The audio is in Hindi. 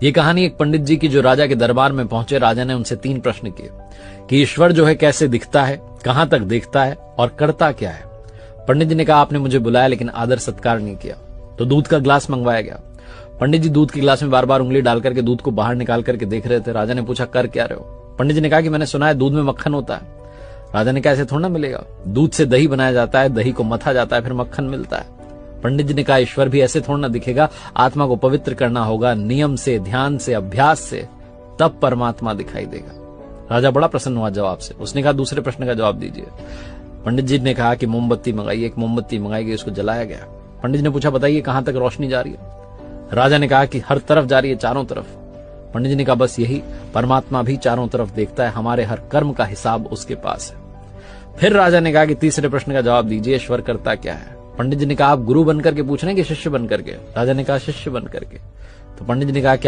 ये कहानी एक पंडित जी की जो राजा के दरबार में पहुंचे। राजा ने उनसे 3 प्रश्न किए कि ईश्वर जो है कैसे दिखता है, कहां तक देखता है और करता क्या है। पंडित जी ने कहा आपने मुझे बुलाया लेकिन आदर सत्कार नहीं किया। तो दूध का ग्लास मंगवाया गया। पंडित जी दूध के गिलास में बार बार उंगली डाल करके दूध को बाहर निकाल करके देख रहे थे। राजा ने पूछा कर क्या रहे हो। पंडित जी ने कहा कि मैंने सुना है दूध में मक्खन होता है। राजा ने कहा ऐसे थोड़ा ना मिलेगा, दूध से दही बनाया जाता है, दही को मथा जाता है, फिर मक्खन मिलता है। पंडित जी ने कहा ईश्वर भी ऐसे थोड़ा ना दिखेगा, आत्मा को पवित्र करना होगा, नियम से, ध्यान से, अभ्यास से, तब परमात्मा दिखाई देगा। राजा बड़ा प्रसन्न हुआ जवाब से। उसने कहा दूसरे प्रश्न का जवाब दीजिए। पंडित जी ने कहा कि मोमबत्ती मंगाई। एक मोमबत्ती मंगाई गई, उसको जलाया गया। पंडित जी ने पूछा बताइए कहां तक रोशनी जा रही है। राजा ने कहा कि हर तरफ जा रही है, चारों तरफ। पंडित जी ने कहा बस यही, परमात्मा भी चारों तरफ देखता है, हमारे हर कर्म का हिसाब उसके पास है। फिर राजा ने कहा कि तीसरे प्रश्न का जवाब दीजिए, ईश्वर करता क्या है। पंडित जी ने कहा आप गुरु बनकर के पूछ रहे हैं कि शिष्य बनकर के। राजा ने कहा शिष्य बनकर के। तो पंडित जी ने कहा क्या